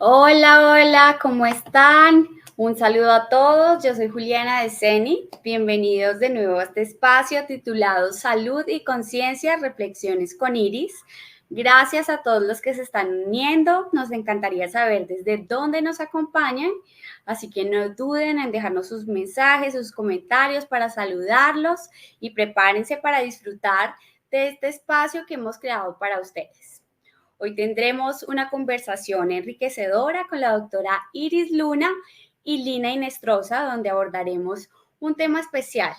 Hola, hola, ¿cómo están? Un saludo a todos, yo soy Juliana de Ceni. Bienvenidos de nuevo a este espacio titulado Salud y Conciencia, Reflexiones con Iris. Gracias a todos los que se están uniendo, nos encantaría saber desde dónde nos acompañan, así que no duden en dejarnos sus mensajes, sus comentarios para saludarlos y prepárense para disfrutar de este espacio que hemos creado para ustedes. Hoy tendremos una conversación enriquecedora con la doctora Iris Luna y Lina Inestrosa, donde abordaremos un tema especial.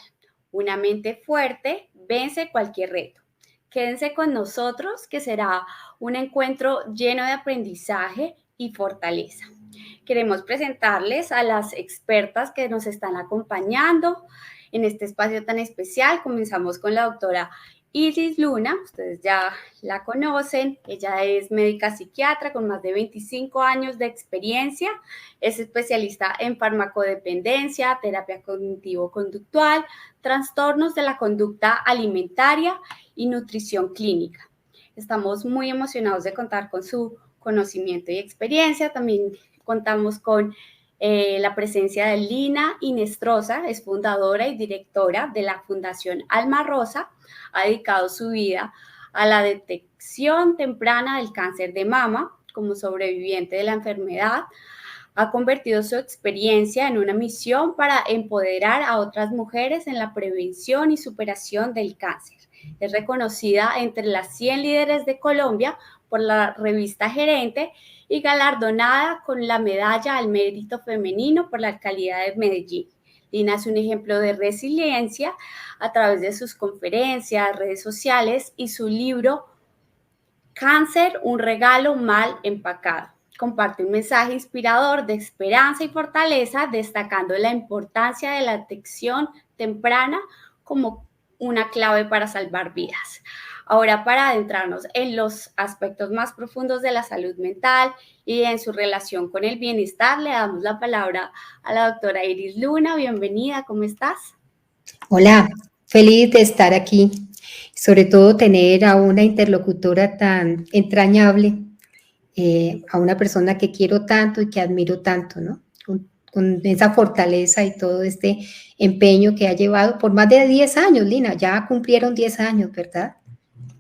Una mente fuerte vence cualquier reto. Quédense con nosotros, que será un encuentro lleno de aprendizaje y fortaleza. Queremos presentarles a las expertas que nos están acompañando en este espacio tan especial. Comenzamos con la doctora Iris Luna, ustedes ya la conocen, ella es médica psiquiatra con más de 25 años de experiencia, es especialista en farmacodependencia, terapia cognitivo-conductual, trastornos de la conducta alimentaria y nutrición clínica. Estamos muy emocionados de contar con su conocimiento y experiencia. También contamos con la presencia de Lina Inestrosa, es fundadora y directora de la Fundación Alma Rosa. Ha dedicado su vida a la detección temprana del cáncer de mama. Como sobreviviente de la enfermedad, ha convertido su experiencia en una misión para empoderar a otras mujeres en la prevención y superación del cáncer. Es reconocida entre las 100 líderes de Colombia por la revista Gerente y galardonada con la medalla al mérito femenino por la alcaldía de Medellín. Lina es un ejemplo de resiliencia a través de sus conferencias, redes sociales y su libro Cáncer, un regalo mal empacado. Comparte un mensaje inspirador de esperanza y fortaleza, destacando la importancia de la detección temprana como una clave para salvar vidas. Ahora, para adentrarnos en los aspectos más profundos de la salud mental y en su relación con el bienestar, le damos la palabra a la doctora Iris Luna. Bienvenida, ¿cómo estás? Hola, feliz de estar aquí, sobre todo tener a una interlocutora tan entrañable, a una persona que quiero tanto y que admiro tanto, ¿no? Con esa fortaleza y todo este empeño que ha llevado por más de 10 años, Lina, ya cumplieron 10 años, ¿verdad?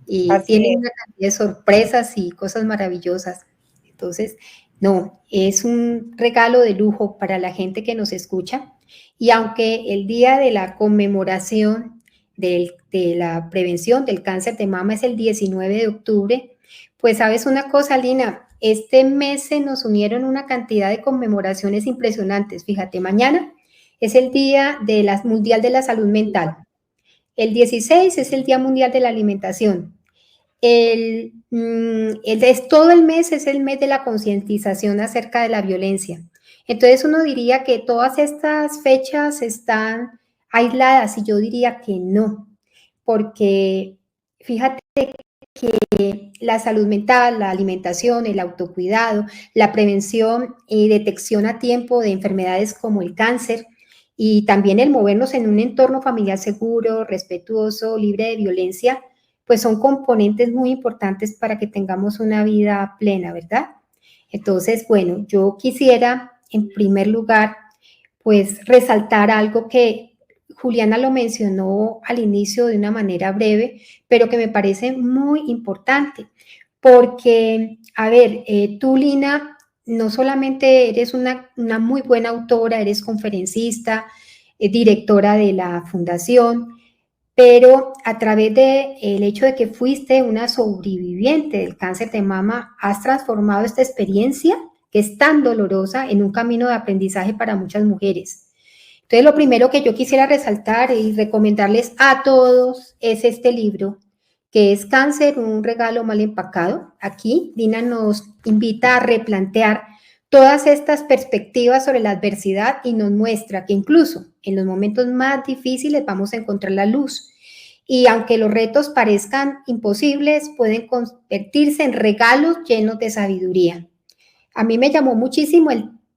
Y Así tienen es. una cantidad de sorpresas y cosas maravillosas. Entonces, no, es un regalo de lujo para la gente que nos escucha. Y aunque el día de la conmemoración de la prevención del cáncer de mama es el 19 de octubre, pues sabes una cosa, Lina, este mes se nos unieron una cantidad de conmemoraciones impresionantes. Fíjate, mañana es el Día Mundial de la Salud Mental. El 16 es el Día Mundial de la Alimentación. Todo el mes es el mes de la concientización acerca de la violencia. Entonces uno diría que todas estas fechas están aisladas y yo diría que no, porque fíjate que la salud mental, la alimentación, el autocuidado, la prevención y detección a tiempo de enfermedades como el cáncer y también el movernos en un entorno familiar seguro, respetuoso, libre de violencia, pues son componentes muy importantes para que tengamos una vida plena, ¿verdad? Entonces, bueno, yo quisiera en primer lugar, pues resaltar algo que Juliana lo mencionó al inicio de una manera breve, pero que me parece muy importante, porque, a ver, tú, Lina, no solamente eres una muy buena autora, eres conferencista, directora de la fundación, pero a través del hecho de que fuiste una sobreviviente del cáncer de mama, has transformado esta experiencia, que es tan dolorosa, en un camino de aprendizaje para muchas mujeres. Entonces, lo primero que yo quisiera resaltar y recomendarles a todos es este libro, que es Cáncer, un regalo mal empacado. Aquí, Dina nos invita a replantear todas estas perspectivas sobre la adversidad y nos muestra que incluso en los momentos más difíciles vamos a encontrar la luz. Y aunque los retos parezcan imposibles, pueden convertirse en regalos llenos de sabiduría. A mí me llamó muchísimo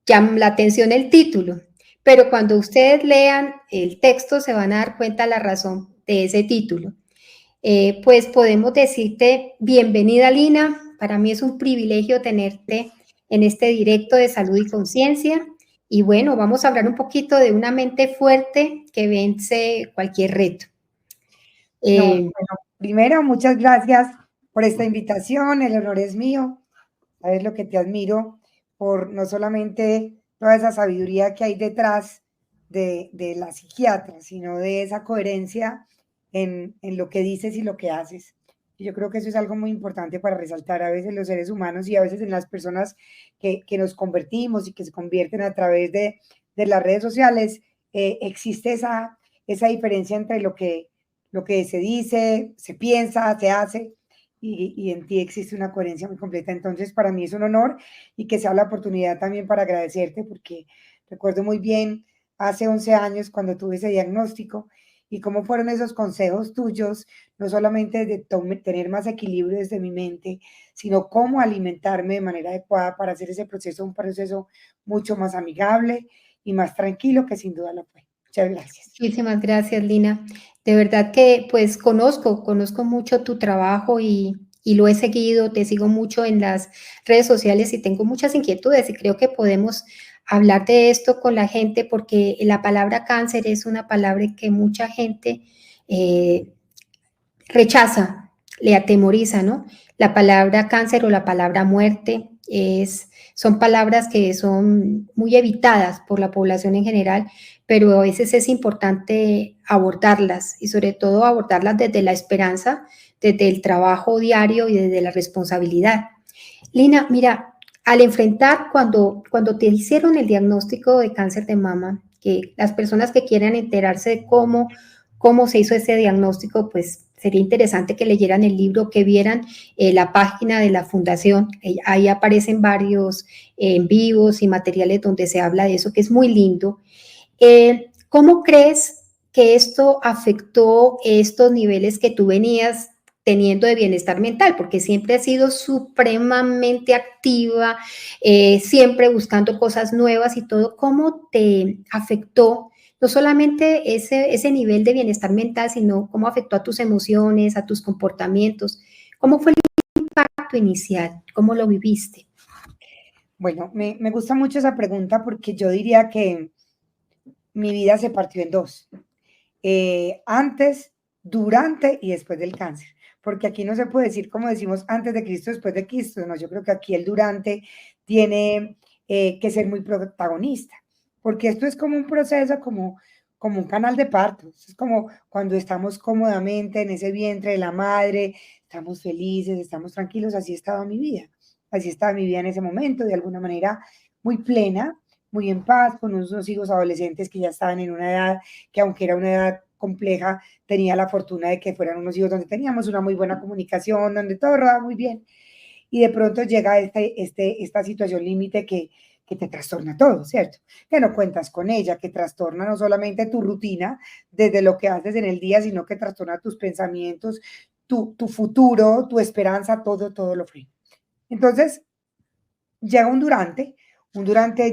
la atención el título, pero cuando ustedes lean el texto se van a dar cuenta la razón de ese título. Pues podemos decirte bienvenida, Lina. Para mí es un privilegio tenerte en este directo de salud y conciencia. Y bueno, vamos a hablar un poquito de una mente fuerte que vence cualquier reto. No, bueno, primero, muchas gracias por esta invitación, el honor es mío. Sabes lo que te admiro por no solamente toda esa sabiduría que hay detrás de la psiquiatra, sino de esa coherencia en lo que dices y lo que haces. Y yo creo que eso es algo muy importante para resaltar a veces los seres humanos y a veces en las personas que nos convertimos y que se convierten a través de las redes sociales. Existe esa diferencia entre lo que se dice, se piensa, se hace, y en ti existe una coherencia muy completa. Entonces, para mí es un honor y que sea la oportunidad también para agradecerte, porque recuerdo muy bien hace 11 años cuando tuve ese diagnóstico y cómo fueron esos consejos tuyos, no solamente de tener más equilibrio desde mi mente, sino cómo alimentarme de manera adecuada para hacer ese proceso un proceso mucho más amigable y más tranquilo, que sin duda lo fue. Muchas gracias. Muchísimas gracias, Lina. De verdad que pues conozco mucho tu trabajo y lo he seguido, te sigo mucho en las redes sociales y tengo muchas inquietudes y creo que podemos hablar de esto con la gente porque la palabra cáncer es una palabra que mucha gente rechaza, le atemoriza, ¿no? La palabra cáncer o la palabra muerte son palabras que son muy evitadas por la población en general, pero a veces es importante abordarlas y sobre todo abordarlas desde la esperanza, desde el trabajo diario y desde la responsabilidad. Lina, mira, al enfrentar cuando te hicieron el diagnóstico de cáncer de mama, que las personas que quieran enterarse de cómo se hizo ese diagnóstico, pues sería interesante que leyeran el libro, que vieran la página de la fundación. Ahí aparecen varios en vivos y materiales donde se habla de eso, que es muy lindo. ¿Cómo crees que esto afectó estos niveles que tú venías teniendo de bienestar mental? Porque siempre has sido supremamente activa, siempre buscando cosas nuevas y todo. ¿Cómo te afectó no solamente ese nivel de bienestar mental, sino cómo afectó a tus emociones, a tus comportamientos? ¿Cómo fue el impacto inicial? ¿Cómo lo viviste? Bueno, me gusta mucho esa pregunta porque yo diría que mi vida se partió en dos. Antes, durante y después del cáncer. Porque aquí no se puede decir como decimos antes de Cristo, después de Cristo. No, yo creo que aquí el durante tiene que ser muy protagonista. Porque esto es como un proceso, como un canal de partos. Es como cuando estamos cómodamente en ese vientre de la madre, estamos felices, estamos tranquilos. Así estaba mi vida. Así estaba mi vida en ese momento, de alguna manera muy plena, muy en paz, con unos hijos adolescentes que ya estaban en una edad que, aunque era una edad compleja, tenía la fortuna de que fueran unos hijos donde teníamos una muy buena comunicación, donde todo rodaba muy bien. Y de pronto llega esta situación límite que te trastorna todo, ¿cierto? Que no cuentas con ella, que trastorna no solamente tu rutina, desde lo que haces en el día, sino que trastorna tus pensamientos, tu futuro, tu esperanza, todo lo frío. Entonces, llega un durante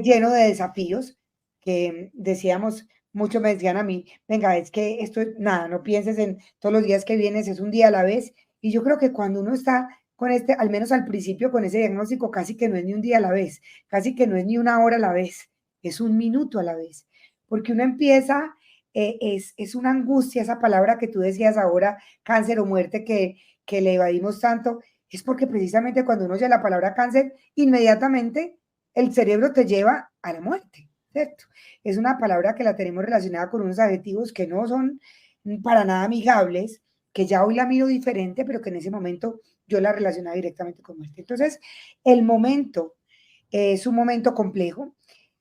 lleno de desafíos que decíamos, muchos me decían a mí, venga, es que esto, nada, no pienses en todos los días que vienes, es un día a la vez. Y yo creo que cuando uno está con al menos al principio, con ese diagnóstico, casi que no es ni un día a la vez, casi que no es ni una hora a la vez, es un minuto a la vez. Porque uno empieza, es una angustia, esa palabra que tú decías ahora, cáncer o muerte, que le evadimos tanto, es porque precisamente cuando uno oye la palabra cáncer, inmediatamente el cerebro te lleva a la muerte, ¿cierto? Es una palabra que la tenemos relacionada con unos adjetivos que no son para nada amigables, que ya hoy la miro diferente, pero que en ese momento yo la relacionaba directamente con muerte. Entonces, el momento es un momento complejo,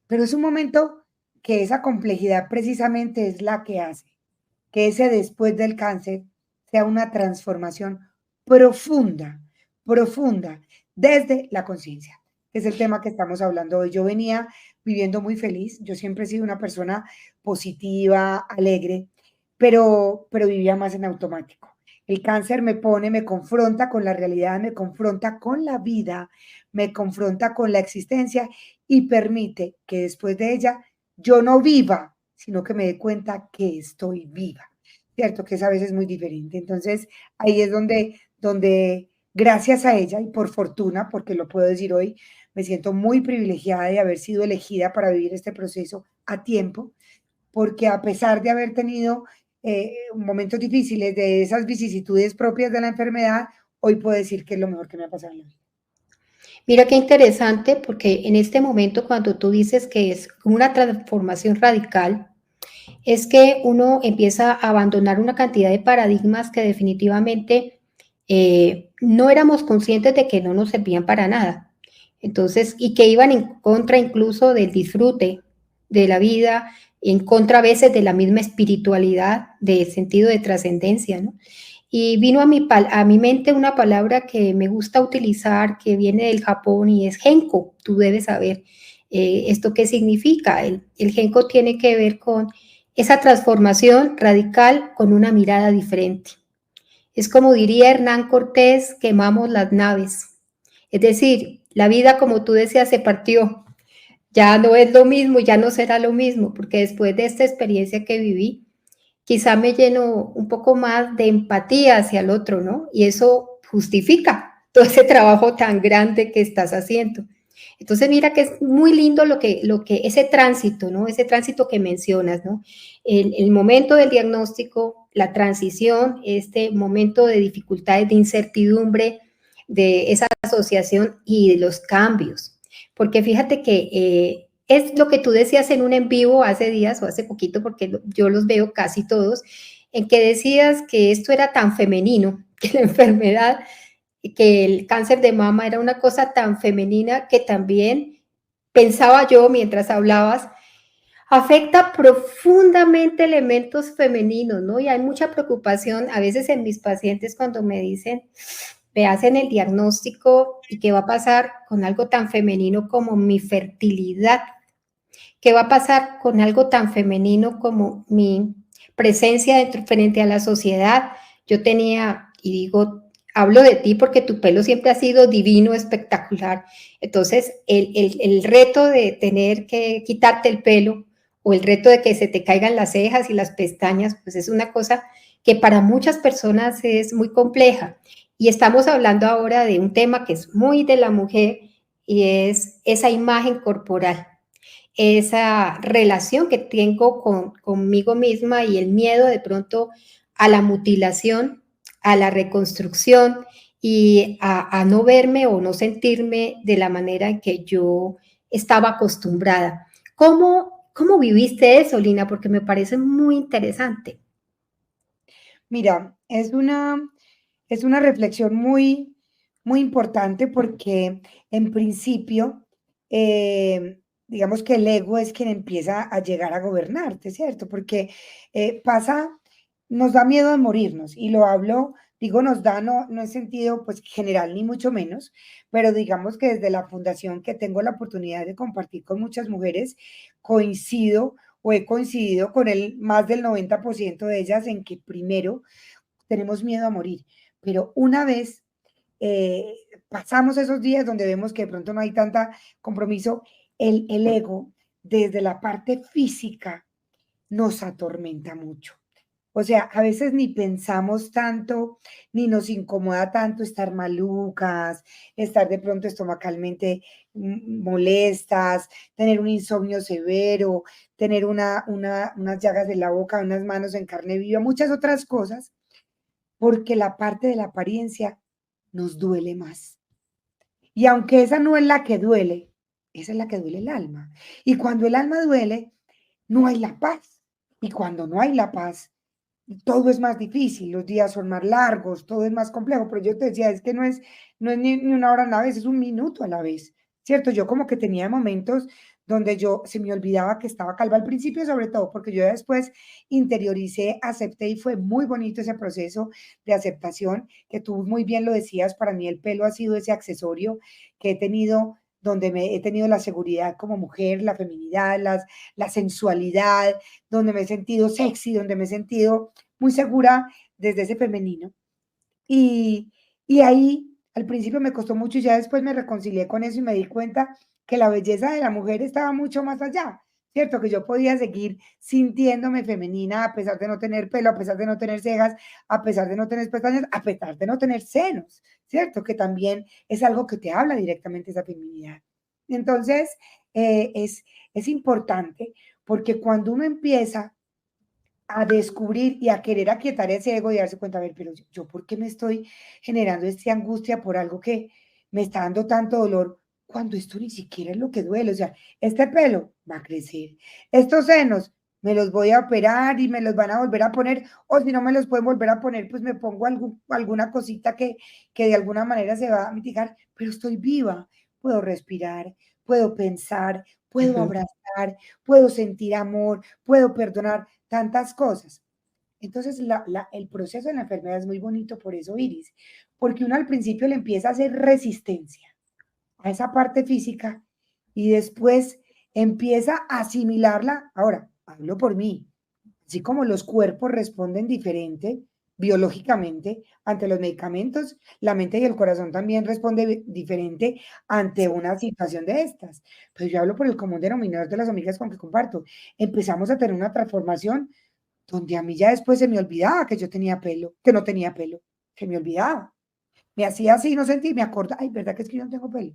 pero es un momento que esa complejidad precisamente es la que hace que ese después del cáncer sea una transformación profunda, profunda, desde la conciencia, que es el tema que estamos hablando hoy. Yo venía viviendo muy feliz, yo siempre he sido una persona positiva, alegre, pero vivía más en automático. El cáncer me pone, me confronta con la realidad, me confronta con la vida, me confronta con la existencia y permite que después de ella yo no viva, sino que me dé cuenta que estoy viva, ¿cierto? Que es a veces muy diferente. Entonces, ahí es donde Gracias a ella y por fortuna, porque lo puedo decir hoy, me siento muy privilegiada de haber sido elegida para vivir este proceso a tiempo, porque a pesar de haber tenido momentos difíciles, de esas vicisitudes propias de la enfermedad, hoy puedo decir que es lo mejor que me ha pasado en la vida. Mira qué interesante, porque en este momento cuando tú dices que es una transformación radical, es que uno empieza a abandonar una cantidad de paradigmas que definitivamente no éramos conscientes de que no nos servían para nada. Entonces, y que iban en contra incluso del disfrute de la vida, en contra a veces de la misma espiritualidad, de sentido de trascendencia, ¿no? Y vino a mi mente una palabra que me gusta utilizar, que viene del Japón y es genko. Tú debes saber esto qué significa. El genko tiene que ver con esa transformación radical con una mirada diferente. Es como diría Hernán Cortés, quemamos las naves. Es decir, la vida, como tú decías, se partió. Ya no es lo mismo, ya no será lo mismo, porque después de esta experiencia que viví, quizá me lleno un poco más de empatía hacia el otro, ¿no? Y eso justifica todo ese trabajo tan grande que estás haciendo. Entonces, mira que es muy lindo ese tránsito, ¿no? Ese tránsito que mencionas, ¿no? El momento del diagnóstico, la transición, este momento de dificultades, de incertidumbre, de esa asociación y de los cambios. Porque fíjate que es lo que tú decías en un en vivo hace días o hace poquito, porque yo los veo casi todos, en que decías que esto era tan femenino, que la enfermedad, que el cáncer de mama era una cosa tan femenina que también pensaba yo mientras hablabas, afecta profundamente elementos femeninos, ¿no? Y hay mucha preocupación a veces en mis pacientes cuando me dicen, me hacen el diagnóstico y qué va a pasar con algo tan femenino como mi fertilidad, qué va a pasar con algo tan femenino como mi presencia frente a la sociedad. Yo tenía, y digo, hablo de ti porque tu pelo siempre ha sido divino, espectacular. Entonces, el reto de tener que quitarte el pelo o el reto de que se te caigan las cejas y las pestañas, pues es una cosa que para muchas personas es muy compleja. Y estamos hablando ahora de un tema que es muy de la mujer y es esa imagen corporal, esa relación que tengo conmigo misma y el miedo de pronto a la mutilación, a la reconstrucción y a no verme o no sentirme de la manera en que yo estaba acostumbrada. ¿Cómo viviste eso, Lina? Porque me parece muy interesante. Mira, es una reflexión muy, muy importante porque en principio, digamos que el ego es quien empieza a llegar a gobernarte, ¿cierto? Porque nos da miedo de morirnos y lo hablo, digo nos da, no en sentido pues general ni mucho menos, pero digamos que desde la fundación que tengo la oportunidad de compartir con muchas mujeres, coincido o he coincidido con el más del 90% de ellas en que primero tenemos miedo a morir, pero una vez eh, pasamos esos días donde vemos que de pronto no hay tanta compromiso, el ego desde la parte física nos atormenta mucho. O sea, a veces ni pensamos tanto, ni nos incomoda tanto estar malucas, estar de pronto estomacalmente molestas, tener un insomnio severo, tener unas llagas en la boca, unas manos en carne viva, muchas otras cosas, porque la parte de la apariencia nos duele más. Y aunque esa no es la que duele, esa es la que duele el alma. Y cuando el alma duele, no hay la paz. Y cuando no hay la paz, todo es más difícil, los días son más largos, todo es más complejo, pero yo te decía, es que no es ni una hora a la vez, es un minuto a la vez, ¿cierto? Yo como que tenía momentos donde yo se me olvidaba que estaba calva al principio, sobre todo porque yo después interioricé, acepté y fue muy bonito ese proceso de aceptación, que tú muy bien lo decías, para mí el pelo ha sido ese accesorio que he tenido donde he tenido la seguridad como mujer, la feminidad, la sensualidad, donde me he sentido sexy, donde me he sentido muy segura desde ese femenino. Y, y ahí al principio me costó mucho y ya después me reconcilié con eso y me di cuenta que la belleza de la mujer estaba mucho más allá, ¿cierto? Que yo podía seguir sintiéndome femenina a pesar de no tener pelo, a pesar de no tener cejas, a pesar de no tener pestañas, a pesar de no tener senos, ¿cierto? Que también es algo que te habla directamente esa feminidad. Entonces, es importante porque cuando uno empieza a descubrir y a querer aquietar ese ego y darse cuenta, a ver, pero yo ¿por qué me estoy generando esta angustia por algo que me está dando tanto dolor cuando esto ni siquiera es lo que duele? O sea, este pelo va a crecer, estos senos me los voy a operar y me los van a volver a poner, o si no me los pueden volver a poner, pues me pongo alguna cosita que de alguna manera se va a mitigar, pero estoy viva, puedo respirar, puedo pensar, puedo Ujú. abrazar, puedo sentir amor, puedo perdonar tantas cosas. Entonces, el proceso de la enfermedad es muy bonito por eso, Iris, porque uno al principio le empieza a hacer resistencia a esa parte física y después empieza a asimilarla. Ahora, hablo por mí, así como los cuerpos responden diferente biológicamente ante los medicamentos, la mente y el corazón también responden diferente ante una situación de estas. Pero yo hablo por el común denominador de las amigas con que comparto. Empezamos a tener una transformación donde a mí ya después se me olvidaba que yo tenía pelo, que no tenía pelo, se me olvidaba. Me hacía así, no sentí, me acordaba, ay, ¿verdad que es que yo no tengo pelo?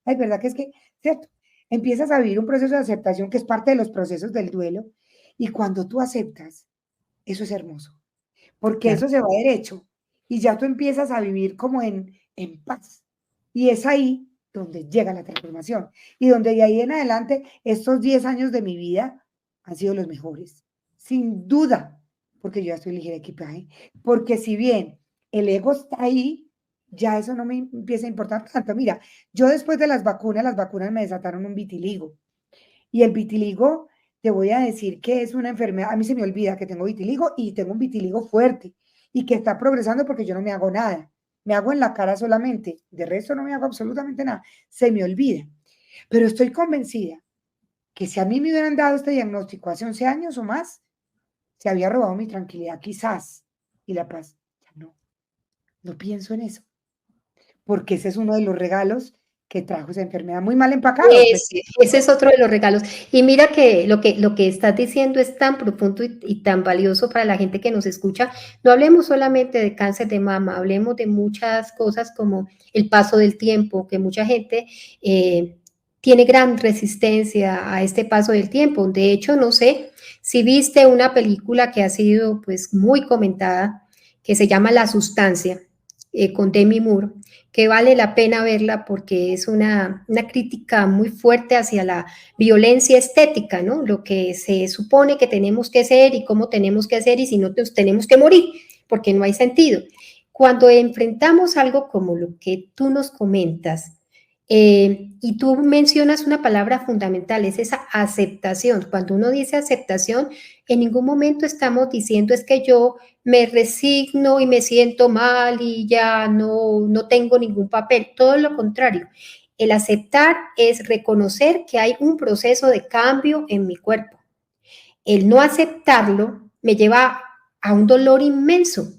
Ay, ¿verdad que es que, cierto? Empiezas a vivir un proceso de aceptación que es parte de los procesos del duelo y cuando tú aceptas, eso es hermoso, porque Claro. eso se va derecho y ya tú empiezas a vivir como en paz. Y es ahí donde llega la transformación y donde de ahí en adelante estos 10 años de mi vida han sido los mejores, sin duda, porque yo ya estoy ligera de equipaje, porque si bien el ego está ahí, ya eso no me empieza a importar tanto. Mira, yo después de las vacunas me desataron un vitiligo y el vitiligo, te voy a decir que es una enfermedad, a mí se me olvida que tengo vitiligo y tengo un vitiligo fuerte y que está progresando porque yo no me hago nada. Me hago en la cara solamente, de resto no me hago absolutamente nada. Se me olvida. Pero estoy convencida que si a mí me hubieran dado este diagnóstico hace 11 años o más, se había robado mi tranquilidad quizás y la paz. Ya no, no pienso en eso, porque ese es uno de los regalos que trajo esa enfermedad muy mal empacado. Ese es otro de los regalos. Y mira que lo que estás diciendo es tan profundo y tan valioso para la gente que nos escucha. No hablemos solamente de cáncer de mama, hablemos de muchas cosas como el paso del tiempo, que mucha gente tiene gran resistencia a este paso del tiempo. De hecho, no sé si viste una película que ha sido pues muy comentada, que se llama La Sustancia, con Demi Moore, que vale la pena verla porque es una crítica muy fuerte hacia la violencia estética, ¿no? Lo que se supone que tenemos que hacer y cómo tenemos que hacer y si no nos tenemos que morir, porque no hay sentido. Cuando enfrentamos algo como lo que tú nos comentas, y tú mencionas una palabra fundamental, es esa aceptación. Cuando uno dice aceptación, en ningún momento estamos diciendo es que yo me resigno y me siento mal y ya no tengo ningún papel. Todo lo contrario. El aceptar es reconocer que hay un proceso de cambio en mi cuerpo. El no aceptarlo me lleva a un dolor inmenso,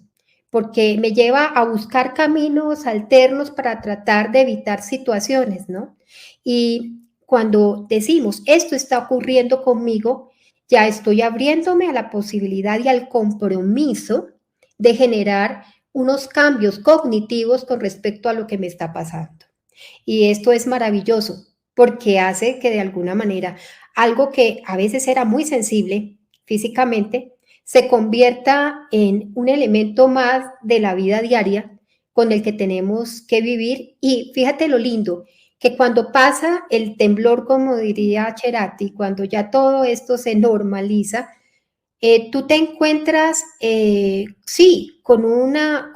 porque me lleva a buscar caminos alternos para tratar de evitar situaciones, ¿no? Y cuando decimos, esto está ocurriendo conmigo, ya estoy abriéndome a la posibilidad y al compromiso de generar unos cambios cognitivos con respecto a lo que me está pasando. Y esto es maravilloso porque hace que de alguna manera algo que a veces era muy sensible físicamente se convierta en un elemento más de la vida diaria con el que tenemos que vivir. Y fíjate lo lindo, que cuando pasa el temblor, como diría Cerati, cuando ya todo esto se normaliza, tú te encuentras, sí, con una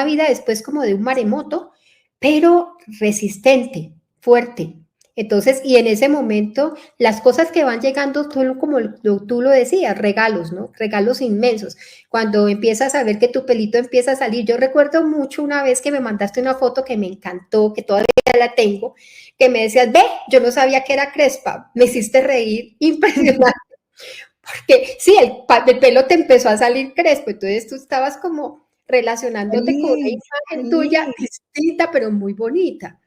vida después como de un maremoto, pero resistente, fuerte. Entonces, y en ese momento, las cosas que van llegando son como tú lo decías, regalos, ¿no? Regalos inmensos. Cuando empiezas a ver que tu pelito empieza a salir, yo recuerdo mucho una vez que me mandaste una foto que me encantó, que todavía la tengo, que me decías, ve, yo no sabía que era crespa, me hiciste reír, impresionante. Porque sí, el pelo te empezó a salir crespo, entonces tú estabas como relacionándote con una Feliz, imagen tuya sí. distinta, pero muy bonita.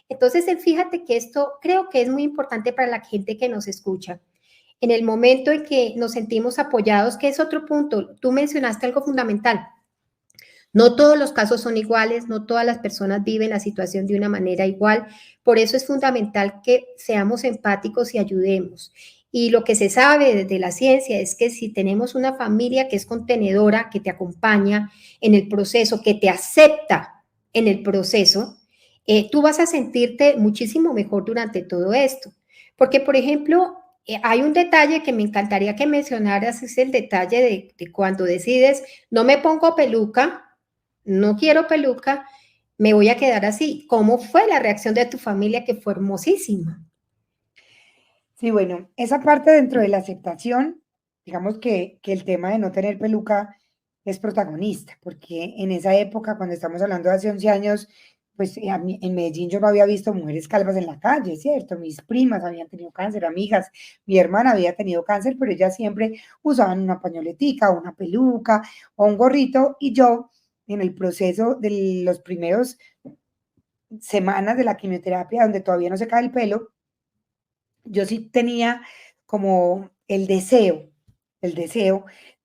Entonces, fíjate que esto creo que es muy importante para la gente que nos escucha. En el momento en que nos sentimos apoyados, que es otro punto, tú mencionaste algo fundamental. No todos los casos son iguales, no todas las personas viven la situación de una manera igual. Por eso es fundamental que seamos empáticos y ayudemos. Y lo que se sabe desde la ciencia es que si tenemos una familia que es contenedora, que te acompaña en el proceso, que te acepta en el proceso, tú vas a sentirte muchísimo mejor durante todo esto. Porque, por ejemplo, hay un detalle que me encantaría que mencionaras, es el detalle de cuando decides, no me pongo peluca, no quiero peluca, me voy a quedar así. ¿Cómo fue la reacción de tu familia que fue hermosísima? Sí, bueno, esa parte dentro de la aceptación, digamos que el tema de no tener peluca es protagonista, porque en esa época, cuando estamos hablando de hace 11 años, pues en Medellín yo no había visto mujeres calvas en la calle, ¿cierto? Mis primas habían tenido cáncer, amigas, mi hermana había tenido cáncer, pero ellas siempre usaban una pañoletica, una peluca o un gorrito, y yo en el proceso de los primeros semanas de la quimioterapia, donde todavía no se cae el pelo, yo sí tenía como el deseo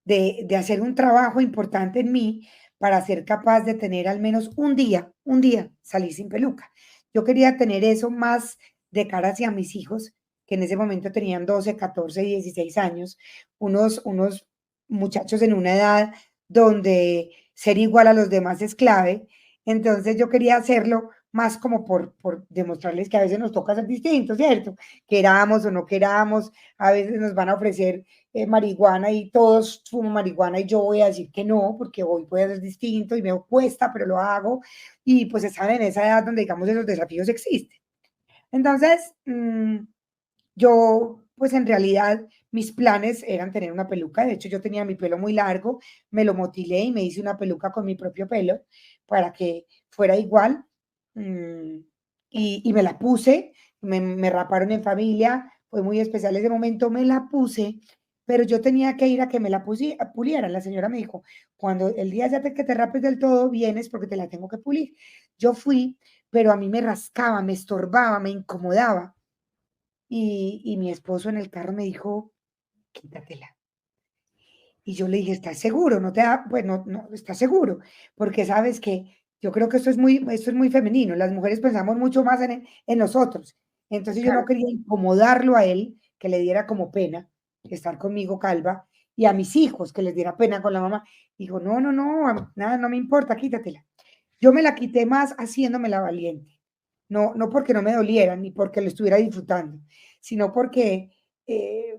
de hacer un trabajo importante en mí para ser capaz de tener al menos un día salir sin peluca. Yo quería tener eso más de cara hacia mis hijos, que en ese momento tenían 12, 14, 16 años, unos muchachos en una edad donde ser igual a los demás es clave. Entonces yo quería hacerlo más como por demostrarles que a veces nos toca ser distintos, ¿cierto? Queramos o no queramos, a veces nos van a ofrecer marihuana y todos fuman marihuana y yo voy a decir que no, porque hoy puede ser distinto y me cuesta, pero lo hago. Y pues están en esa edad donde, digamos, esos desafíos existen. Entonces, yo, pues en realidad, mis planes eran tener una peluca. De hecho, yo tenía mi pelo muy largo, me lo motilé y me hice una peluca con mi propio pelo para que fuera igual. mm, y me la puse, me raparon en familia, fue muy especial ese momento, me la puse, pero yo tenía que ir a que me la pulieran. La señora me dijo, cuando el día que te rapes del todo, vienes porque te la tengo que pulir. Yo fui, pero a mí me rascaba, me estorbaba, me incomodaba. Y mi esposo en el carro me dijo, quítatela. Y yo le dije, ¿estás seguro? No te da, pues no, no, ¿estás seguro? Porque sabes que yo creo que esto es muy femenino. Las mujeres pensamos mucho más en nosotros. Entonces yo no Claro. quería incomodarlo a él, que le diera como pena estar conmigo calva, y a mis hijos, que les diera pena con la mamá. Dijo, no, no, no, nada, no me importa, quítatela. Yo me la quité más haciéndome la valiente. No, no porque no me doliera, ni porque lo estuviera disfrutando, sino porque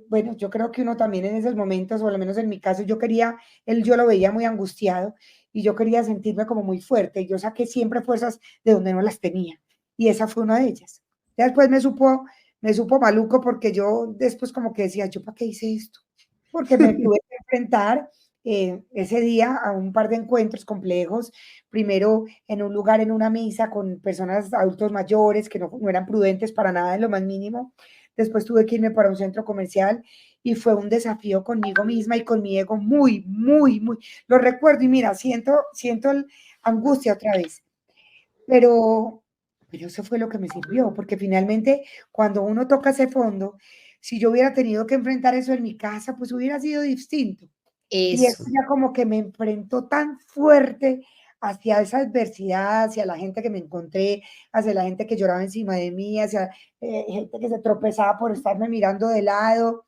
bueno, yo creo que uno también en esos momentos, o al menos en mi caso, yo lo veía muy angustiado y yo quería sentirme como muy fuerte. Y yo saqué siempre fuerzas de donde no las tenía. Y esa fue una de ellas. Ya después me supo maluco porque yo después como que decía, ¿yo para qué hice esto? Porque me tuve que enfrentar ese día a un par de encuentros complejos. Primero en un lugar, en una misa con personas adultos mayores que no eran prudentes para nada en lo más mínimo. Después tuve que irme para un centro comercial y fue un desafío conmigo misma y con mi ego muy, muy, muy. Lo recuerdo y mira, siento angustia otra vez, pero, pero eso fue lo que me sirvió, porque finalmente cuando uno toca ese fondo, si yo hubiera tenido que enfrentar eso en mi casa, pues hubiera sido distinto. Y eso Eso. ya como que me enfrentó tan fuerte hacia esa adversidad, hacia la gente que me encontré, hacia la gente que lloraba encima de mí, hacia gente que se tropezaba por estarme mirando de lado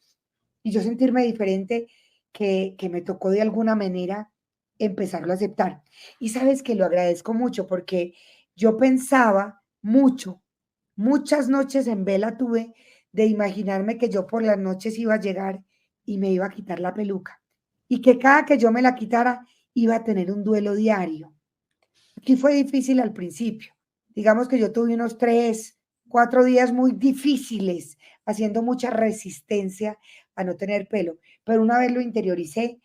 y yo sentirme diferente, que me tocó de alguna manera empezarlo a aceptar. Y sabes que lo agradezco mucho porque yo pensaba mucho, muchas noches en vela tuve de imaginarme que yo por las noches iba a llegar y me iba a quitar la peluca y que cada que yo me la quitara iba a tener un duelo diario. Aquí fue difícil al principio. Digamos que yo tuve unos 3, 4 días muy difíciles, haciendo mucha resistencia a no tener pelo, pero una vez lo interioricé,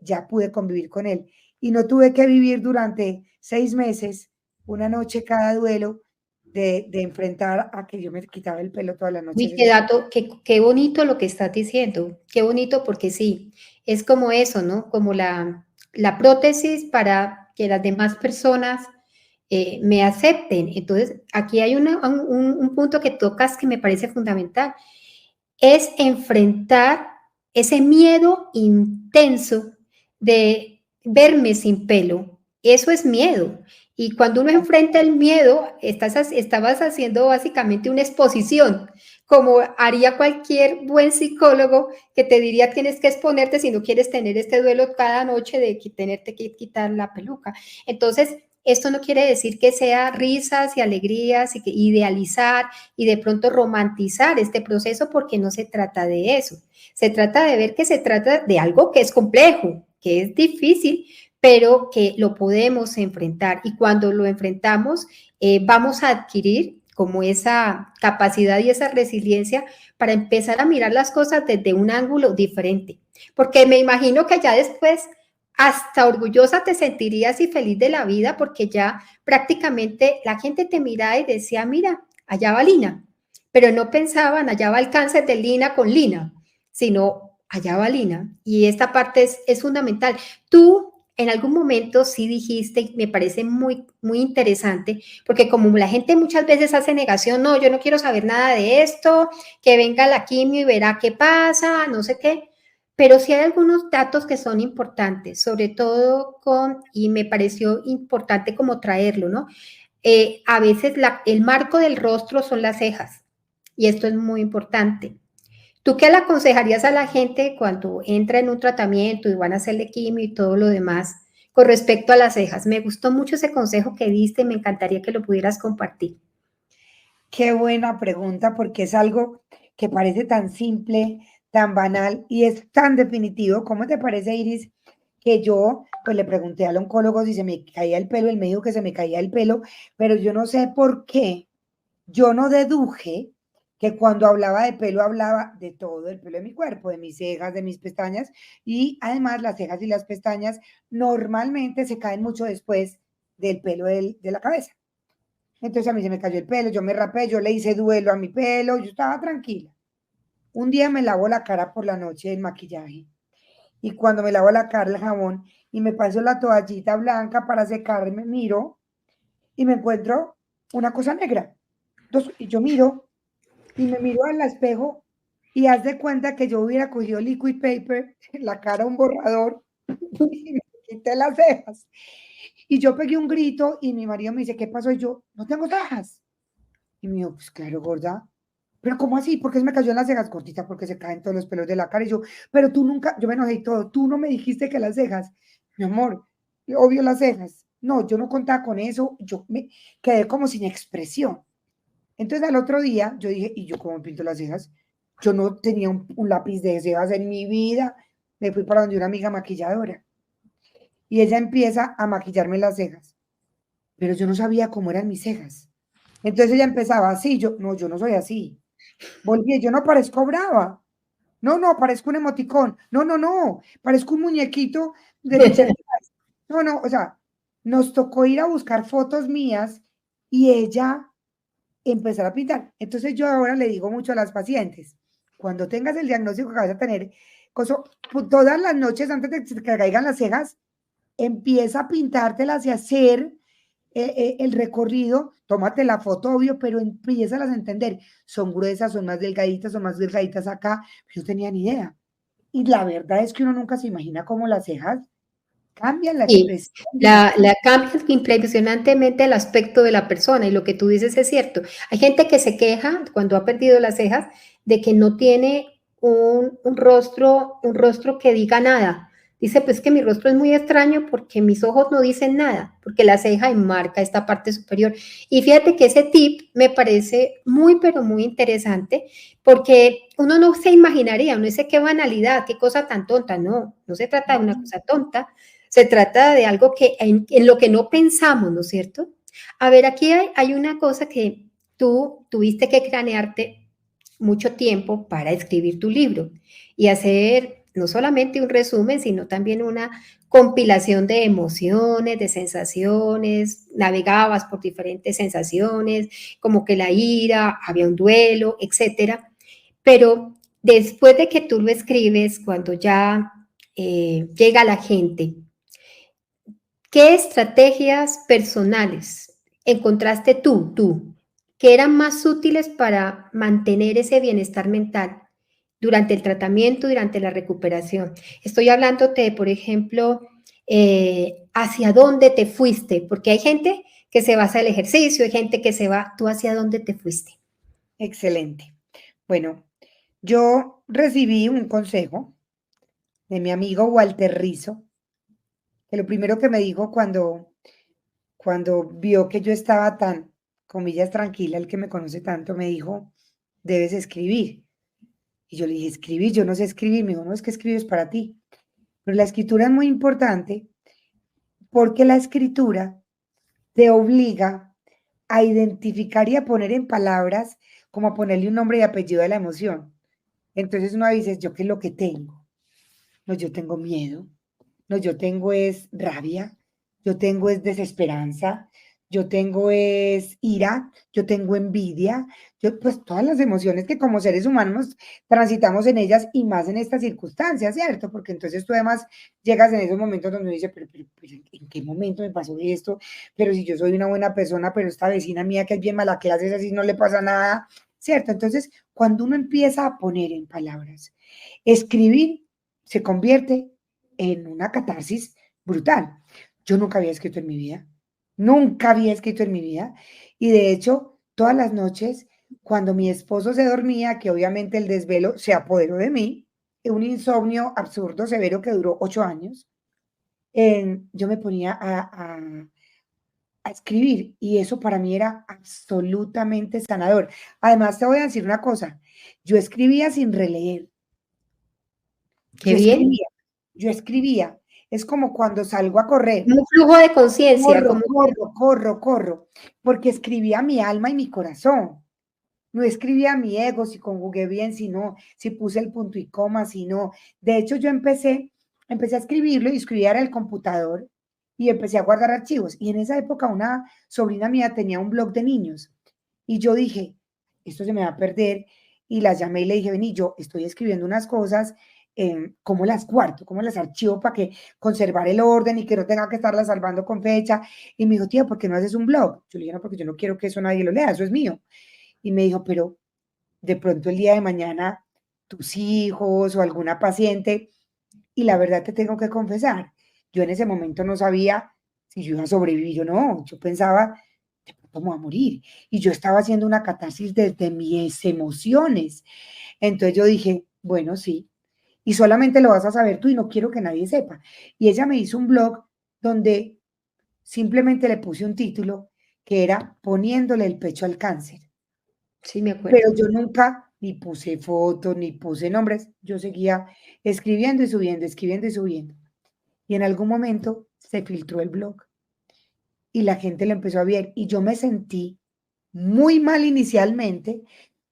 ya pude convivir con él y no tuve que vivir durante 6 meses, una noche cada duelo de enfrentar a que yo me quitaba el pelo todas las noches Uy, de qué mi vida. dato, qué bonito lo que estás diciendo, qué bonito porque sí, es como eso, ¿no? Como la prótesis para que las demás personas me acepten. Entonces, aquí hay un punto que tocas que me parece fundamental, es enfrentar ese miedo intenso de verme sin pelo. Eso es miedo. Y cuando uno enfrenta el miedo, estabas haciendo básicamente una exposición, como haría cualquier buen psicólogo que te diría tienes que exponerte si no quieres tener este duelo cada noche de tenerte que quitar la peluca. Entonces, esto no quiere decir que sea risas y alegrías y que idealizar y de pronto romantizar este proceso, porque no se trata de eso. Se trata de ver que se trata de algo que es complejo, que es difícil, pero que lo podemos enfrentar. Y cuando lo enfrentamos, vamos a adquirir como esa capacidad y esa resiliencia para empezar a mirar las cosas desde un ángulo diferente. Porque me imagino que ya después hasta orgullosa te sentirías y feliz de la vida, porque ya prácticamente la gente te miraba y decía, mira, allá va Lina, pero no pensaban, allá va el cáncer de Lina con Lina, sino allá va Lina. Y esta parte es fundamental. Tú en algún momento sí dijiste, y me parece muy, muy interesante, porque como la gente muchas veces hace negación, no, yo no quiero saber nada de esto, que venga la quimio y verá qué pasa, no sé qué. Pero sí hay algunos datos que son importantes, sobre todo y me pareció importante como traerlo, ¿no? A veces el marco del rostro son las cejas, y esto es muy importante. ¿Tú qué le aconsejarías a la gente cuando entra en un tratamiento y van a hacerle quimio y todo lo demás con respecto a las cejas? Me gustó mucho ese consejo que diste y me encantaría que lo pudieras compartir. Qué buena pregunta, porque es algo que parece tan simple, tan banal y es tan definitivo. ¿Cómo te parece, Iris, que yo pues le pregunté al oncólogo si se me caía el pelo? Él me dijo que se me caía el pelo, pero yo no sé por qué yo no deduje que cuando hablaba de pelo hablaba de todo el pelo de mi cuerpo, de mis cejas, de mis pestañas, y además las cejas y las pestañas normalmente se caen mucho después del pelo de la cabeza. Entonces a mí se me cayó el pelo, yo me rapé, yo le hice duelo a mi pelo, yo estaba tranquila. Un día me lavo la cara por la noche del maquillaje y cuando me lavo la cara el jabón y me paso la toallita blanca para secarme, miro y me encuentro una cosa negra. Entonces, y yo miro y me miro al espejo y haz de cuenta que yo hubiera cogido liquid paper, la cara un borrador y me quité las cejas. Y yo pegué un grito y mi marido me dice, ¿qué pasó? Y yo, no tengo cejas. Y me dijo, pues claro, gorda. Pero ¿cómo así? ¿Por qué se me cayó en las cejas? Gordita, porque se caen todos los pelos de la cara. Y yo, pero tú nunca, yo me enojé y todo, tú no me dijiste que las cejas. Mi amor, obvio las cejas. No, yo no contaba con eso. Yo me quedé como sin expresión. Entonces al otro día yo dije, ¿y yo cómo me pinto las cejas? Yo no tenía un lápiz de cejas en mi vida. Me fui para donde una amiga maquilladora. Y ella empieza a maquillarme las cejas. Pero yo no sabía cómo eran mis cejas. Entonces ella empezaba así, yo no soy así. Volví, yo no parezco brava. No, no, parezco un emoticón. No, no, no, parezco un muñequito de Richard. No, no, o sea, nos tocó ir a buscar fotos mías y ella empezar a pintar. Entonces yo ahora le digo mucho a las pacientes, cuando tengas el diagnóstico que vas a tener, todas las noches antes de que caigan las cejas, empieza a pintártelas y a hacer el recorrido, tómate la foto, obvio, pero empiezas a entender. Son gruesas, son más delgaditas acá. Yo no tenía ni idea. Y la verdad es que uno nunca se imagina cómo las cejas cambian la Sí, expresión de una la cambia impresionantemente el aspecto de la persona, y lo que tú dices es cierto. Hay gente que se queja cuando ha perdido las cejas de que no tiene un rostro que diga nada. Dice, pues que mi rostro es muy extraño porque mis ojos no dicen nada, porque la ceja enmarca esta parte superior. Y fíjate que ese tip me parece muy, pero muy interesante, porque uno no se imaginaría, uno dice qué banalidad, qué cosa tan tonta. No, no se trata de una cosa tonta. Se trata de algo que en lo que no pensamos, ¿no es cierto? A ver, aquí hay una cosa que tú tuviste que cranearte mucho tiempo para escribir tu libro y hacer no solamente un resumen, sino también una compilación de emociones, de sensaciones, navegabas por diferentes sensaciones, como que la ira, había un duelo, etcétera. Pero después de que tú lo escribes, cuando ya llega la gente, ¿qué estrategias personales encontraste tú, que eran más útiles para mantener ese bienestar mental durante el tratamiento, durante la recuperación? Estoy hablándote, por ejemplo, hacia dónde te fuiste, porque hay gente que se basa en el ejercicio, hay gente que se va, tú hacia dónde te fuiste. Excelente. Bueno, yo recibí un consejo de mi amigo Walter Rizzo, que lo primero que me dijo cuando vio que yo estaba tan, comillas, tranquila, el que me conoce tanto, me dijo, debes escribir. Y yo le dije, escribir, yo no sé escribir. Me dijo, no, es que escribes para ti. Pero la escritura es muy importante porque la escritura te obliga a identificar y a poner en palabras, como a ponerle un nombre y apellido a la emoción. Entonces uno dice, ¿yo qué es lo que tengo? No, yo tengo miedo. No, yo tengo es rabia, yo tengo es desesperanza, yo tengo es ira, yo tengo envidia, yo pues todas las emociones que como seres humanos transitamos en ellas y más en estas circunstancias, ¿cierto? Porque entonces tú además llegas en esos momentos donde uno dice, pero ¿en qué momento me pasó esto? Pero si yo soy una buena persona, pero esta vecina mía que es bien mala clase, es así, no le pasa nada, ¿cierto? Entonces, cuando uno empieza a poner en palabras, escribir se convierte en una catarsis brutal. Yo nunca había escrito en mi vida, nunca había escrito en mi vida. Y de hecho, todas las noches, cuando mi esposo se dormía, que obviamente el desvelo se apoderó de mí, un insomnio absurdo, severo, que duró 8 años, yo me ponía a escribir y eso para mí era absolutamente sanador. Además, te voy a decir una cosa, yo escribía sin releer. Qué Yo bien. escribía, yo escribía. Es como cuando salgo a correr. Un flujo de conciencia, Corro, como corro, corro, corro, porque escribía mi alma y mi corazón. No escribía mi ego, si conjugué bien, si no, si puse el punto y coma, si no. De hecho, yo empecé a escribirlo y escribía en el computador y empecé a guardar archivos. Y en esa época una sobrina mía tenía un blog de niños y yo dije, esto se me va a perder. Y la llamé y le dije, vení, yo estoy escribiendo unas cosas, ¿cómo las guardo? ¿Cómo las archivo para que conservar el orden y que no tenga que estarlas salvando con fecha? Y me dijo, tía, ¿por qué no haces un blog? Yo le dije, no, porque yo no quiero que eso nadie lo lea, eso es mío. Y me dijo, pero de pronto el día de mañana tus hijos o alguna paciente, y la verdad te tengo que confesar, yo en ese momento no sabía si yo iba a sobrevivir o no, yo pensaba, de pronto me voy a morir, y yo estaba haciendo una catarsis desde mis emociones, entonces yo dije, bueno, sí, y solamente lo vas a saber tú y no quiero que nadie sepa, y ella me hizo un blog donde simplemente le puse un título que era Poniéndole el pecho al cáncer. sí, me Pero acuerdo. yo nunca ni puse fotos, ni puse nombres, yo seguía escribiendo y subiendo, escribiendo y subiendo. Y en algún momento se filtró el blog y la gente lo empezó a ver y yo me sentí muy mal inicialmente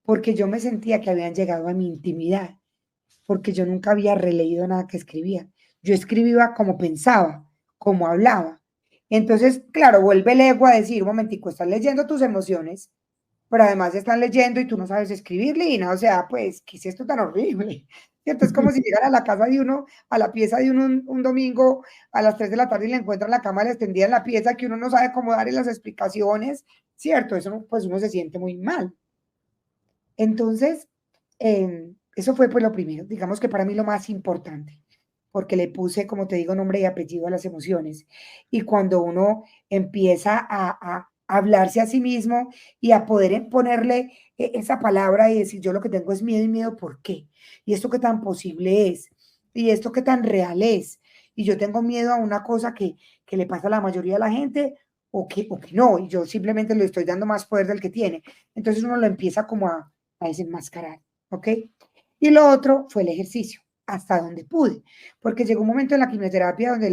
porque yo me sentía que habían llegado a mi intimidad, porque yo nunca había releído nada que escribía. Yo escribía como pensaba, como hablaba. Entonces, claro, vuelve el ego a decir, un momentico, estás leyendo tus emociones, pero además están leyendo y tú no sabes escribirle y nada, o sea, pues, ¿qué es esto tan horrible? ¿Cierto? Es como si llegan a la casa de uno, a la pieza de uno un domingo a las 3 de la tarde y le encuentran la cama extendida en la pieza que uno no sabe cómo darle las explicaciones, ¿cierto? Eso pues uno se siente muy mal. Entonces, eso fue pues lo primero, digamos que para mí lo más importante, porque le puse, como te digo, nombre y apellido a las emociones. Y cuando uno empieza a hablarse a sí mismo y a poder ponerle esa palabra y decir, yo lo que tengo es miedo y miedo, ¿por qué? Y esto qué tan posible es, y esto qué tan real es. Y yo tengo miedo a una cosa que le pasa a la mayoría de la gente o que no, y yo simplemente le estoy dando más poder del que tiene. Entonces uno lo empieza como a desenmascarar, ¿ok? Y lo otro fue el ejercicio, hasta donde pude, porque llegó un momento en la quimioterapia donde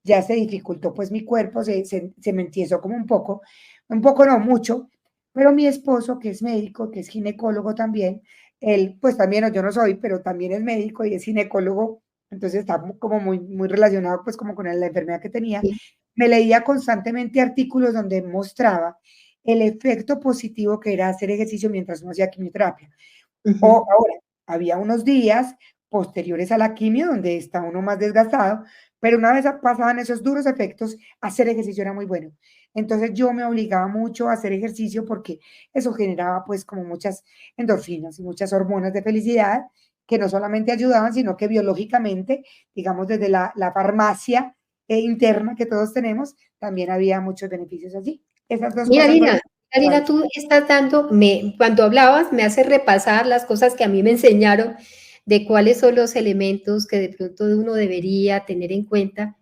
ya se dificultó pues mi cuerpo, se me entiesó como un poco no mucho, pero mi esposo, que es médico, que es ginecólogo también, él pues también, yo no soy, pero también es médico y es ginecólogo, entonces está como muy, muy relacionado pues como con la enfermedad que tenía, Sí. me leía constantemente artículos donde mostraba el efecto positivo que era hacer ejercicio mientras uno hacía quimioterapia. O Ujú. ahora, había unos días posteriores a la quimio donde está uno más desgastado, pero una vez pasaban esos duros efectos, hacer ejercicio era muy bueno. Entonces yo me obligaba mucho a hacer ejercicio porque eso generaba pues como muchas endorfinas y muchas hormonas de felicidad que no solamente ayudaban, sino que biológicamente, digamos desde la farmacia interna que todos tenemos, también había muchos beneficios allí. Esas dos Mira, cosas fueron. Lina, tú estás cuando hablabas, me hace repasar las cosas que a mí me enseñaron de cuáles son los elementos que de pronto uno debería tener en cuenta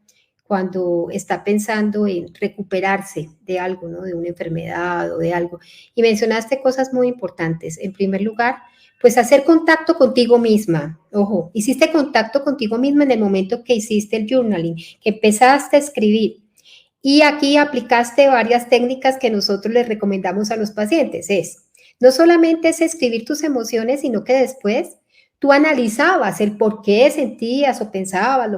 cuando está pensando en recuperarse de algo, ¿no? De una enfermedad o de algo. Y mencionaste cosas muy importantes. En primer lugar, pues hacer contacto contigo misma. Ojo, hiciste contacto contigo misma en el momento que hiciste el journaling, que empezaste a escribir. Y aquí aplicaste varias técnicas que nosotros les recomendamos a los pacientes. No solamente es escribir tus emociones, sino que después tú analizabas el por qué sentías o pensabas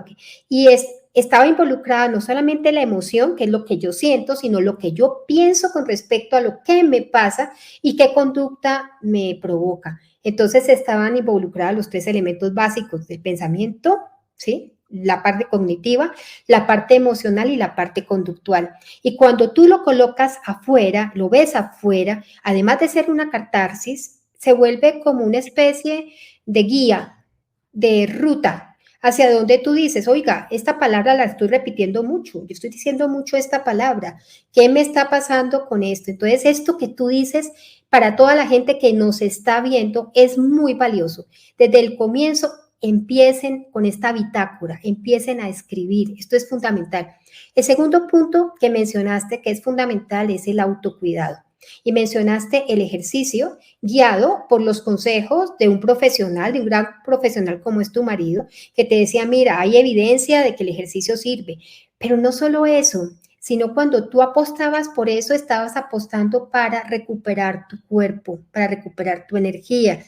estaba involucrada no solamente la emoción, que es lo que yo siento, sino lo que yo pienso con respecto a lo que me pasa y qué conducta me provoca. Entonces estaban involucrados los tres elementos básicos del pensamiento, ¿sí? La parte cognitiva, la parte emocional y la parte conductual. Y cuando tú lo colocas afuera, lo ves afuera, además de ser una catarsis, se vuelve como una especie de guía, de ruta, hacia donde tú dices, oiga, esta palabra la estoy repitiendo mucho, yo estoy diciendo mucho esta palabra, ¿qué me está pasando con esto? Entonces, esto que tú dices para toda la gente que nos está viendo es muy valioso. Desde el comienzo, empiecen con esta bitácora, empiecen a escribir, esto es fundamental. El segundo punto que mencionaste que es fundamental es el autocuidado. Y mencionaste el ejercicio guiado por los consejos de un profesional, de un gran profesional como es tu marido, que te decía, mira, hay evidencia de que el ejercicio sirve. Pero no solo eso, sino cuando tú apostabas por eso, estabas apostando para recuperar tu cuerpo, para recuperar tu energía.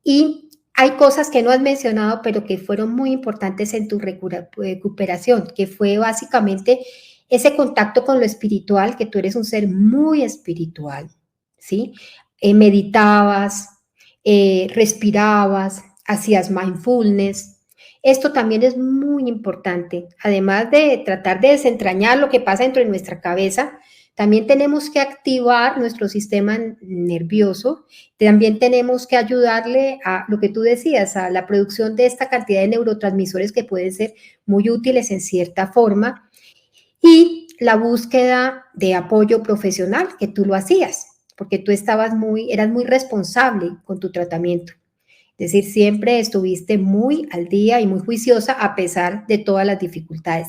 Y hay cosas que no has mencionado, pero que fueron muy importantes en tu recuperación, que fue básicamente ese contacto con lo espiritual, que tú eres un ser muy espiritual, ¿sí? Meditabas, respirabas, hacías mindfulness. Esto también es muy importante. Además de tratar de desentrañar lo que pasa dentro de nuestra cabeza, también tenemos que activar nuestro sistema nervioso, también tenemos que ayudarle a lo que tú decías, a la producción de esta cantidad de neurotransmisores que pueden ser muy útiles en cierta forma, y la búsqueda de apoyo profesional, que tú lo hacías, porque tú eras muy responsable con tu tratamiento. Es decir, siempre estuviste muy al día y muy juiciosa a pesar de todas las dificultades.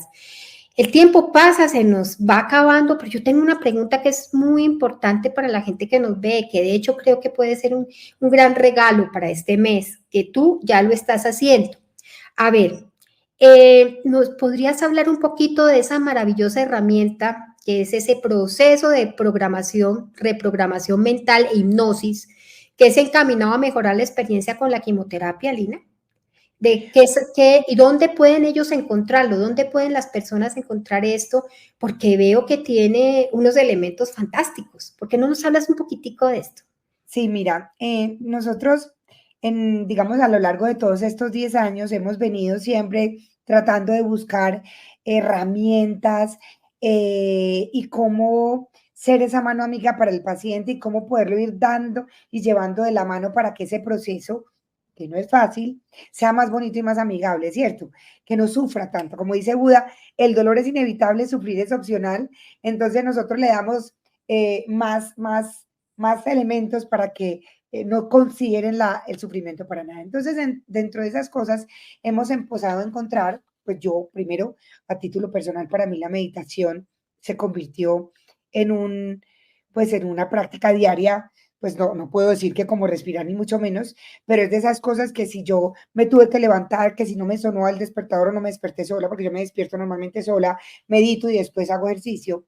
El tiempo pasa, se nos va acabando, pero yo tengo una pregunta que es muy importante para la gente que nos ve, que de hecho creo que puede ser un gran regalo para este mes, que tú ya lo estás haciendo. A ver, ¿nos podrías hablar un poquito de esa maravillosa herramienta que es ese proceso de programación, reprogramación mental e hipnosis que es encaminado a mejorar la experiencia con la quimioterapia, Lina? De y dónde pueden ellos encontrarlo, dónde pueden las personas encontrar esto, porque veo que tiene unos elementos fantásticos. ¿Por qué no nos hablas un poquitico de esto? Sí, mira, nosotros, digamos, a lo largo de todos estos 10 años hemos venido siempre tratando de buscar herramientas y cómo ser esa mano amiga para el paciente y cómo poderlo ir dando y llevando de la mano para que ese proceso, que no es fácil, sea más bonito y más amigable, ¿cierto? Que no sufra tanto. Como dice Buda, el dolor es inevitable, sufrir es opcional. Entonces nosotros le damos más elementos para que no consideren el sufrimiento para nada. Entonces, dentro de esas cosas, hemos empezado a encontrar, pues yo primero, a título personal, para mí la meditación se convirtió pues en una práctica diaria, pues no puedo decir que como respirar ni mucho menos, pero es de esas cosas que si yo me tuve que levantar, que si no me sonó el despertador o no me desperté sola, porque yo me despierto normalmente sola, medito y después hago ejercicio,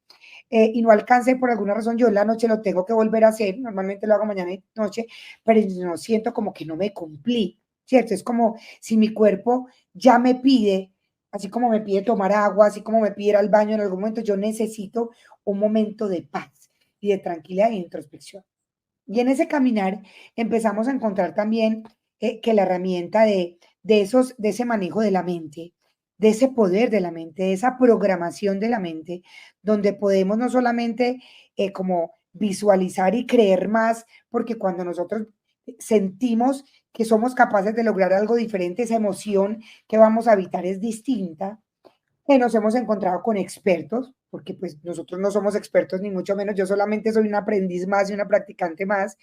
y no alcancé por alguna razón, yo en la noche lo tengo que volver a hacer, normalmente lo hago mañana y noche, pero no siento como que no me cumplí, ¿cierto? Es como si mi cuerpo ya me pide, así como me pide tomar agua, así como me pide ir al baño en algún momento, yo necesito un momento de paz y de tranquilidad y de introspección. Y en ese caminar empezamos a encontrar también que la herramienta de ese manejo de la mente de ese poder de la mente, de esa programación de la mente, donde podemos no solamente como visualizar y creer más, porque cuando nosotros sentimos que somos capaces de lograr algo diferente, esa emoción que vamos a habitar es distinta, nos hemos encontrado con expertos, porque pues nosotros no somos expertos ni mucho menos, yo solamente soy un aprendiz más y una practicante más,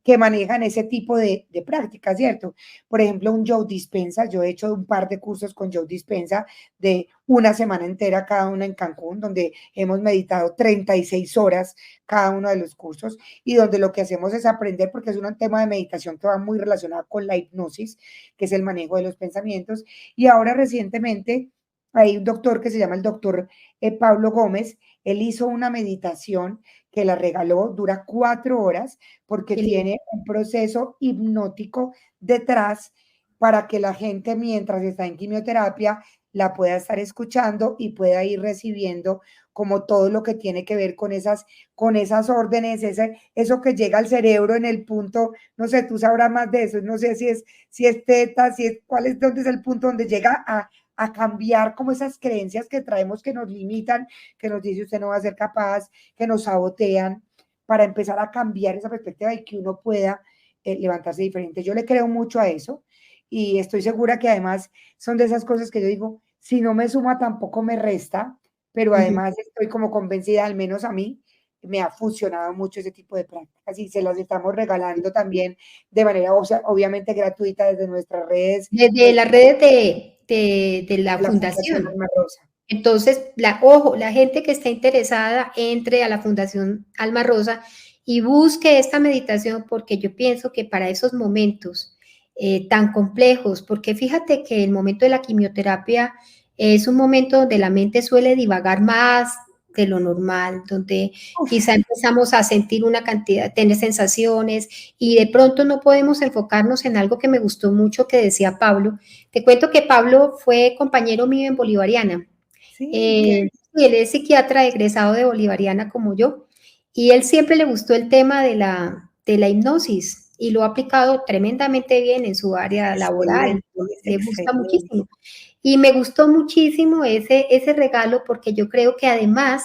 que manejan ese tipo de prácticas, ¿cierto? Por ejemplo, un Joe Dispenza, yo he hecho un par de cursos con Joe Dispenza de una semana entera cada una en Cancún, donde hemos meditado 36 horas cada uno de los cursos y donde lo que hacemos es aprender, porque es un tema de meditación que va muy relacionado con la hipnosis, que es el manejo de los pensamientos. Y ahora recientemente hay un doctor que se llama el doctor Pablo Gómez, él hizo una meditación que la regaló, dura 4 horas, porque Qué lindo. tiene un proceso hipnótico detrás para que la gente mientras está en quimioterapia la pueda estar escuchando y pueda ir recibiendo como todo lo que tiene que ver con esas órdenes, eso que llega al cerebro en el punto, no sé, tú sabrás más de eso, no sé si es teta, si es, cuál es, dónde es el punto donde llega a cambiar como esas creencias que traemos que nos limitan, que nos dice usted no va a ser capaz, que nos sabotean, para empezar a cambiar esa perspectiva y que uno pueda levantarse diferente. Yo le creo mucho a eso y estoy segura que además son de esas cosas que yo digo, si no me suma tampoco me resta, pero Ujú. además estoy como convencida, al menos a mí, me ha funcionado mucho ese tipo de prácticas y se las estamos regalando también de manera, o sea, obviamente gratuita desde nuestras redes, Desde desde las redes de la la Fundación fundación. Alma Rosa. Entonces, ojo, la gente que esté interesada entre a la Fundación Alma Rosa y busque esta meditación porque yo pienso que para esos momentos tan complejos, porque fíjate que el momento de la quimioterapia es un momento donde la mente suele divagar más de lo normal, donde quizá empezamos a sentir una cantidad, tener sensaciones y de pronto no podemos enfocarnos en algo que me gustó mucho que decía Pablo. Te cuento que Pablo fue compañero mío en Bolivariana. Sí, qué Sí, él es psiquiatra egresado de Bolivariana como yo, y él siempre le gustó el tema de la hipnosis y lo ha aplicado tremendamente bien en su área laboral, excelente, le gusta excelente. muchísimo. Y me gustó muchísimo ese regalo porque yo creo que además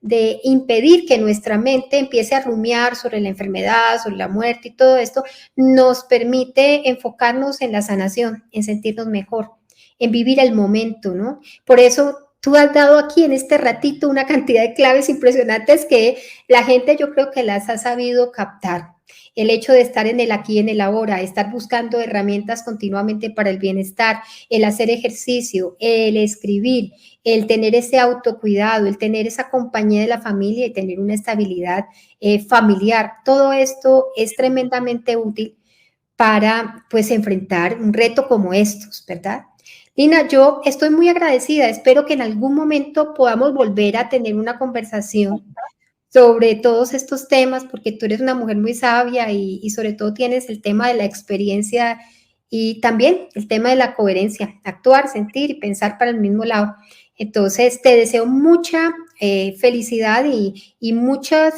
de impedir que nuestra mente empiece a rumiar sobre la enfermedad, sobre la muerte y todo esto, nos permite enfocarnos en la sanación, en sentirnos mejor, en vivir el momento, ¿no? Por eso tú has dado aquí en este ratito una cantidad de claves impresionantes que la gente yo creo que las ha sabido captar. El hecho de estar en el aquí y en el ahora, estar buscando herramientas continuamente para el bienestar, el hacer ejercicio, el escribir, el tener ese autocuidado, el tener esa compañía de la familia y tener una estabilidad familiar. Todo esto es tremendamente útil para pues enfrentar un reto como estos, ¿verdad? Lina, yo estoy muy agradecida, espero que en algún momento podamos volver a tener una conversación sobre todos estos temas, porque tú eres una mujer muy sabia y sobre todo tienes el tema de la experiencia y también el tema de la coherencia, actuar, sentir y pensar para el mismo lado. Entonces, te deseo mucha felicidad y muchas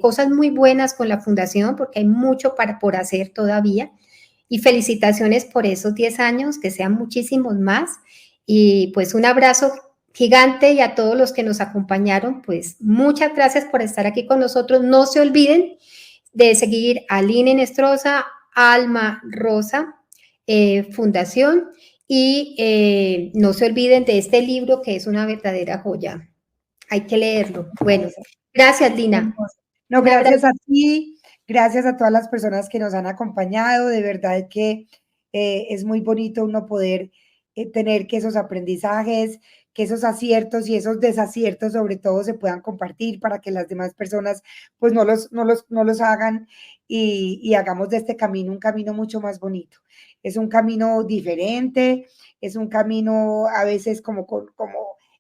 cosas muy buenas con la fundación, porque hay mucho por hacer todavía. Y felicitaciones por esos 10 años, que sean muchísimos más. Y pues un abrazo gigante y a todos los que nos acompañaron, pues muchas gracias por estar aquí con nosotros. No se olviden de seguir a Lina Nestroza, Alma Rosa Fundación y no se olviden de este libro que es una verdadera joya. Hay que leerlo. Bueno, gracias Lina. No, Un abrazo. gracias a ti, gracias a todas las personas que nos han acompañado. De verdad que es muy bonito uno poder tener que esos aprendizajes, que esos aciertos y esos desaciertos sobre todo se puedan compartir para que las demás personas pues no los hagan y hagamos de este camino un camino mucho más bonito. Es un camino diferente, es un camino a veces como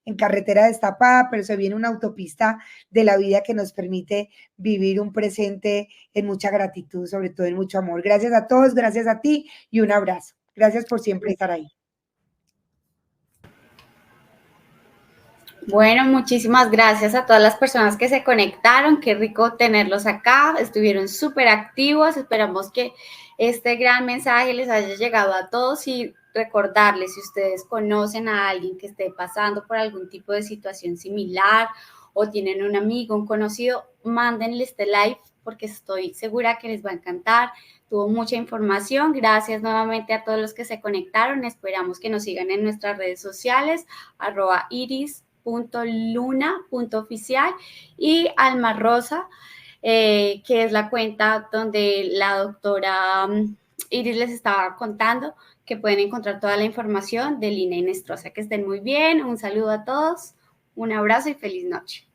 en carretera destapada, pero se viene una autopista de la vida que nos permite vivir un presente en mucha gratitud, sobre todo en mucho amor. Gracias a todos, gracias a ti y un abrazo. Gracias por siempre estar ahí. Bueno, muchísimas gracias a todas las personas que se conectaron. Qué rico tenerlos acá. Estuvieron súper activos. Esperamos que este gran mensaje les haya llegado a todos y recordarles, si ustedes conocen a alguien que esté pasando por algún tipo de situación similar o tienen un amigo, un conocido, mándenle este live porque estoy segura que les va a encantar. Tuvo mucha información. Gracias nuevamente a todos los que se conectaron. Esperamos que nos sigan en nuestras redes sociales, @iris.luna.oficial y Alma Rosa, que es la cuenta donde la doctora Iris les estaba contando que pueden encontrar toda la información de Lina Inestrosa. Que estén muy bien. Un saludo a todos, un abrazo y feliz noche.